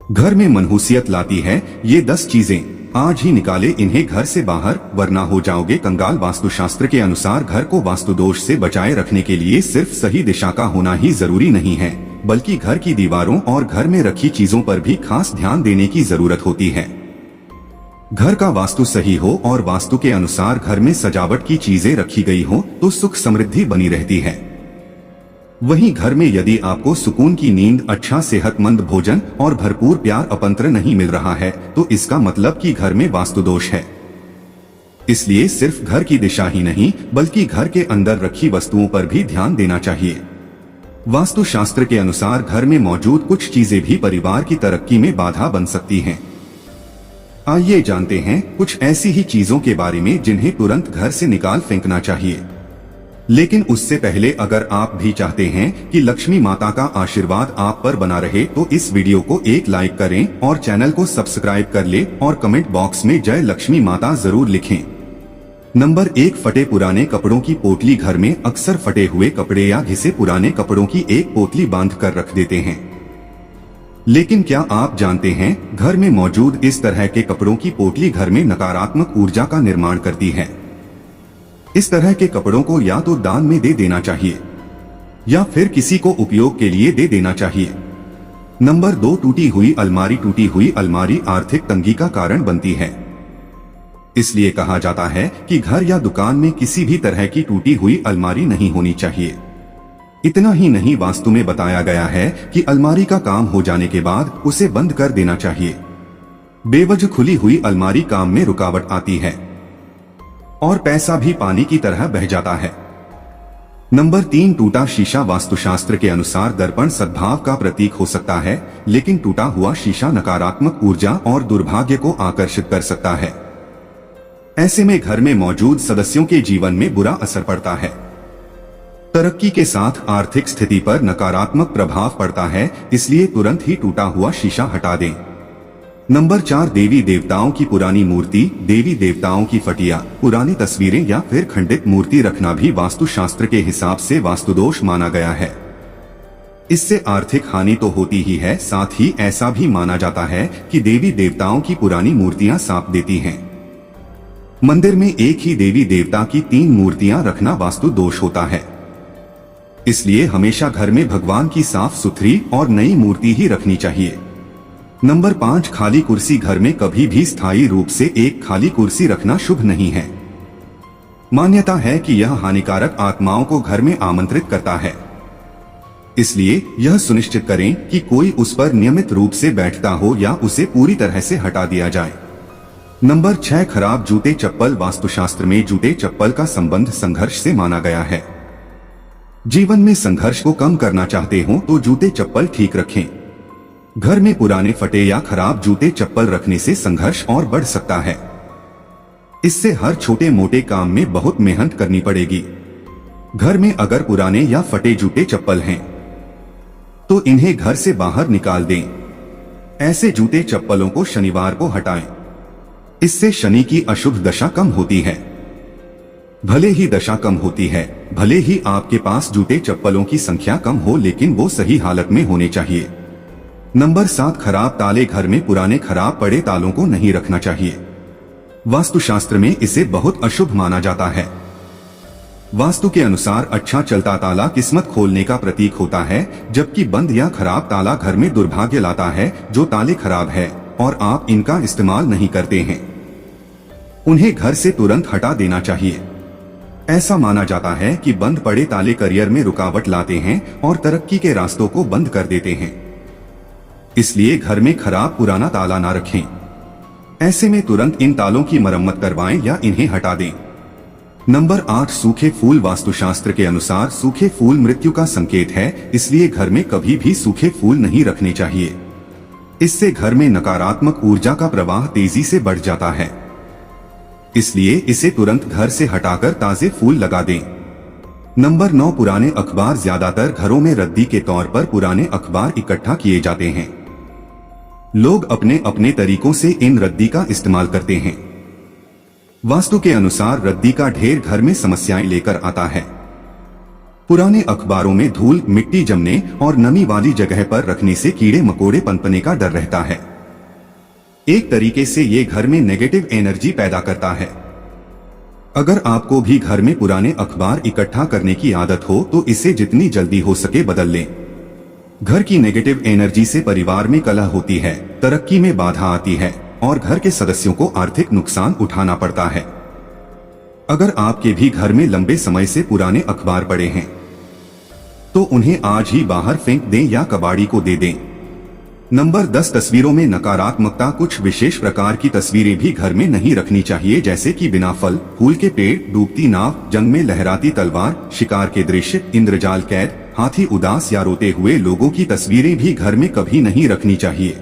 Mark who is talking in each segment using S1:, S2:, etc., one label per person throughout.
S1: घर में मनहूसियत लाती है ये 10 चीजें, आज ही निकाले इन्हें घर से बाहर, वरना हो जाओगे कंगाल। वास्तुशास्त्र के अनुसार घर को वास्तुदोष से बचाए रखने के लिए सिर्फ सही दिशा का होना ही जरूरी नहीं है, बल्कि घर की दीवारों और घर में रखी चीजों पर भी खास ध्यान देने की जरूरत होती है। घर का वास्तु सही हो और वास्तु के अनुसार घर में सजावट की चीजें रखी गई हो तो सुख समृद्धि बनी रहती है। वहीं घर में यदि आपको सुकून की नींद, अच्छा सेहतमंद भोजन और भरपूर प्यार अपंत्र नहीं मिल रहा है तो इसका मतलब कि घर में वास्तु दोष है। इसलिए सिर्फ घर की दिशा ही नहीं बल्कि घर के अंदर रखी वस्तुओं पर भी ध्यान देना चाहिए। वास्तु शास्त्र के अनुसार घर में मौजूद कुछ चीजें भी परिवार की तरक्की में बाधा बन सकती हैं। आइए जानते हैं कुछ ऐसी ही चीजों के बारे में जिन्हें तुरंत घर से निकाल फेंकना चाहिए। लेकिन उससे पहले अगर आप भी चाहते हैं कि लक्ष्मी माता का आशीर्वाद आप पर बना रहे तो इस वीडियो को एक लाइक करें और चैनल को सब्सक्राइब कर ले और कमेंट बॉक्स में जय लक्ष्मी माता जरूर लिखें। नंबर 1, फटे पुराने कपड़ों की पोटली। घर में अक्सर फटे हुए कपड़े या घिसे पुराने कपड़ों की एक पोटली बांध कर रख देते हैं। लेकिन क्या आप जानते हैं घर में मौजूद इस तरह के कपड़ों की पोटली घर में नकारात्मक ऊर्जा का निर्माण करती है। इस तरह के कपड़ों को या तो दान में दे देना चाहिए या फिर किसी को उपयोग के लिए दे देना चाहिए। नंबर 2, टूटी हुई अलमारी। टूटी हुई अलमारी आर्थिक तंगी का कारण बनती है। इसलिए कहा जाता है कि घर या दुकान में किसी भी तरह की टूटी हुई अलमारी नहीं होनी चाहिए। इतना ही नहीं, वास्तु में बताया गया है कि अलमारी का काम हो जाने के बाद उसे बंद कर देना चाहिए। बेवजह खुली हुई अलमारी काम में रुकावट आती है और पैसा भी पानी की तरह बह जाता है। नंबर 3, टूटा शीशा। वास्तुशास्त्र के अनुसार दर्पण सद्भाव का प्रतीक हो सकता है, लेकिन टूटा हुआ शीशा नकारात्मक ऊर्जा और दुर्भाग्य को आकर्षित कर सकता है। ऐसे में घर में मौजूद सदस्यों के जीवन में बुरा असर पड़ता है। तरक्की के साथ आर्थिक स्थिति पर नकारात्मक प्रभाव पड़ता है, इसलिए तुरंत ही टूटा हुआ शीशा हटा दें। नंबर 4, देवी देवताओं की पुरानी मूर्ति। देवी देवताओं की फटिया, पुरानी तस्वीरें या फिर खंडित मूर्ति रखना भी वास्तुशास्त्र के हिसाब से वास्तुदोष माना गया है। इससे आर्थिक हानि तो होती ही है, साथ ही ऐसा भी माना जाता है कि देवी देवताओं की पुरानी मूर्तियां सांप देती हैं। मंदिर में एक ही देवी देवता की 3 मूर्तियां रखना वास्तु दोष होता है। इसलिए हमेशा घर में भगवान की साफ सुथरी और नई मूर्ति ही रखनी चाहिए। नंबर 5, खाली कुर्सी। घर में कभी भी स्थायी रूप से एक खाली कुर्सी रखना शुभ नहीं है। मान्यता है कि यह हानिकारक आत्माओं को घर में आमंत्रित करता है। इसलिए यह सुनिश्चित करें कि कोई उस पर नियमित रूप से बैठता हो या उसे पूरी तरह से हटा दिया जाए। नंबर 6, खराब जूते चप्पल। वास्तुशास्त्र में जूते चप्पल का संबंध संघर्ष से माना गया है। जीवन में संघर्ष को कम करना चाहते हो तो जूते चप्पल ठीक रखें। घर में पुराने फटे या खराब जूते चप्पल रखने से संघर्ष और बढ़ सकता है। इससे हर छोटे मोटे काम में बहुत मेहनत करनी पड़ेगी। घर में अगर पुराने या फटे जूते चप्पल हैं तो इन्हें घर से बाहर निकाल दें। ऐसे जूते चप्पलों को शनिवार को हटाएं। इससे शनि की अशुभ दशा कम होती है। भले ही दशा कम होती है, भले ही आपके पास जूते चप्पलों की संख्या कम हो, लेकिन वो सही हालत में होने चाहिए। नंबर 7, खराब ताले। घर में पुराने खराब पड़े तालों को नहीं रखना चाहिए। वास्तुशास्त्र में इसे बहुत अशुभ माना जाता है। वास्तु के अनुसार अच्छा चलता ताला किस्मत खोलने का प्रतीक होता है, जबकि बंद या खराब ताला घर में दुर्भाग्य लाता है। जो ताले खराब है और आप इनका इस्तेमाल नहीं करते हैं, उन्हें घर से तुरंत हटा देना चाहिए। ऐसा माना जाता है कि बंद पड़े ताले करियर में रुकावट लाते हैं और तरक्की के रास्तों को बंद कर देते हैं। इसलिए घर में खराब पुराना ताला ना रखें। ऐसे में तुरंत इन तालों की मरम्मत करवाएं या इन्हें हटा दें। नंबर 8, सूखे फूल। वास्तुशास्त्र के अनुसार सूखे फूल मृत्यु का संकेत है, इसलिए घर में कभी भी सूखे फूल नहीं रखने चाहिए। इससे घर में नकारात्मक ऊर्जा का प्रवाह तेजी से बढ़ जाता है। इसलिए इसे तुरंत घर से हटाकर ताजे फूल लगा दें। नंबर 9, पुराने अखबार। ज्यादातर घरों में रद्दी के तौर पर पुराने अखबार इकट्ठा किए जाते हैं। लोग अपने अपने तरीकों से इन रद्दी का इस्तेमाल करते हैं। वास्तु के अनुसार रद्दी का ढेर घर में समस्याएं लेकर आता है। पुराने अखबारों में धूल, मिट्टी जमने और नमी वाली जगह पर रखने से कीड़े मकोड़े पनपने का डर रहता है। एक तरीके से ये घर में नेगेटिव एनर्जी पैदा करता है। अगर आपको भी घर में पुराने अखबार इकट्ठा करने की आदत हो तो इसे जितनी जल्दी हो सके बदल लें। घर की नेगेटिव एनर्जी से परिवार में कलह होती है, तरक्की में बाधा आती है और घर के सदस्यों को आर्थिक नुकसान उठाना पड़ता है। अगर आपके भी घर में लंबे समय से पुराने अखबार पड़े हैं तो उन्हें आज ही बाहर फेंक दें या कबाड़ी को दे दें। नंबर 10, तस्वीरों में नकारात्मकता। कुछ विशेष प्रकार की तस्वीरें भी घर में नहीं रखनी चाहिए, जैसे कि बिना फल फूल के पेड़, डूबती नाव, जंग में लहराती तलवार, शिकार के दृश्य, इंद्रजाल कैद, हाथी उदास या रोते हुए लोगों की तस्वीरें भी घर में कभी नहीं रखनी चाहिए।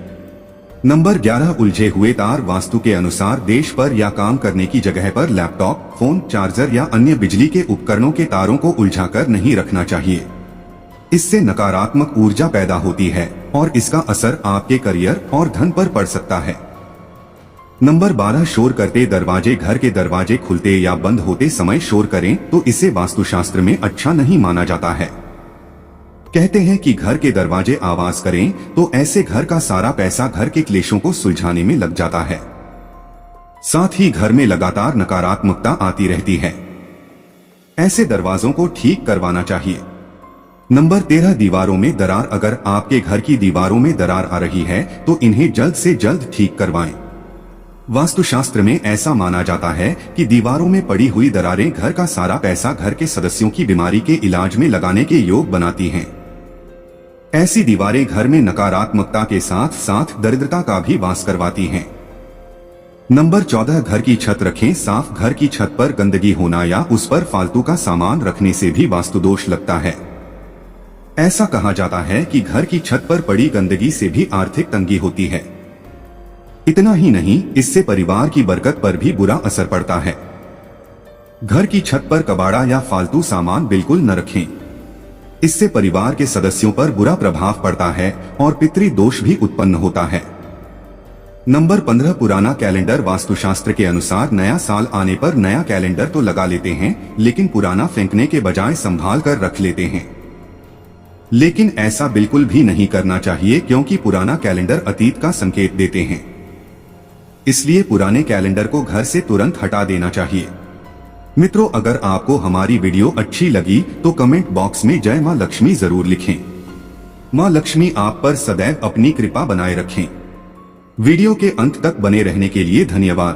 S1: नंबर 11, उलझे हुए तार। वास्तु के अनुसार देश पर या काम करने की जगह पर लैपटॉप, फोन, चार्जर या अन्य बिजली के उपकरणों के तारों को उलझाकर नहीं रखना चाहिए। इससे नकारात्मक ऊर्जा पैदा होती है और इसका असर आपके करियर और धन पर पड़ सकता है। नंबर 12, शोर करते दरवाजे। घर के दरवाजे खुलते या बंद होते समय शोर करें तो इसे वास्तुशास्त्र में अच्छा नहीं माना जाता है। कहते हैं कि घर के दरवाजे आवाज करें तो ऐसे घर का सारा पैसा घर के क्लेशों को सुलझाने में लग जाता है। साथ ही घर में लगातार नकारात्मकता आती रहती है। ऐसे दरवाजों को ठीक करवाना चाहिए। नंबर 13, दीवारों में दरार। अगर आपके घर की दीवारों में दरार आ रही है तो इन्हें जल्द से जल्द ठीक करवाएं। वास्तुशास्त्र में ऐसा माना जाता है कि दीवारों में पड़ी हुई दरारें घर का सारा पैसा घर के सदस्यों की बीमारी के इलाज में लगाने के योग बनाती हैं। ऐसी दीवारें घर में नकारात्मकता के साथ साथ दरिद्रता का भी वास करवाती हैं। नंबर 14, घर की छत रखें साफ। घर की छत पर गंदगी होना या उस पर फालतू का सामान रखने से भी वास्तुदोष लगता है। ऐसा कहा जाता है कि घर की छत पर पड़ी गंदगी से भी आर्थिक तंगी होती है। इतना ही नहीं, इससे परिवार की बरकत पर भी बुरा असर पड़ता है। घर की छत पर कबाड़ा या फालतू सामान बिल्कुल न रखें। इससे परिवार के सदस्यों पर बुरा प्रभाव पड़ता है और पितृ दोष भी उत्पन्न होता है। नंबर 15, पुराना कैलेंडर। वास्तुशास्त्र के अनुसार नया साल आने पर नया कैलेंडर तो लगा लेते हैं, लेकिन पुराना फेंकने के बजाय संभाल कर रख लेते हैं। लेकिन ऐसा बिल्कुल भी नहीं करना चाहिए, क्योंकि पुराना कैलेंडर अतीत का संकेत देते हैं। इसलिए पुराने कैलेंडर को घर से तुरंत हटा देना चाहिए। मित्रों, अगर आपको हमारी वीडियो अच्छी लगी तो कमेंट बॉक्स में जय मां लक्ष्मी जरूर लिखें। मां लक्ष्मी आप पर सदैव अपनी कृपा बनाए रखें। वीडियो के अंत तक बने रहने के लिए धन्यवाद।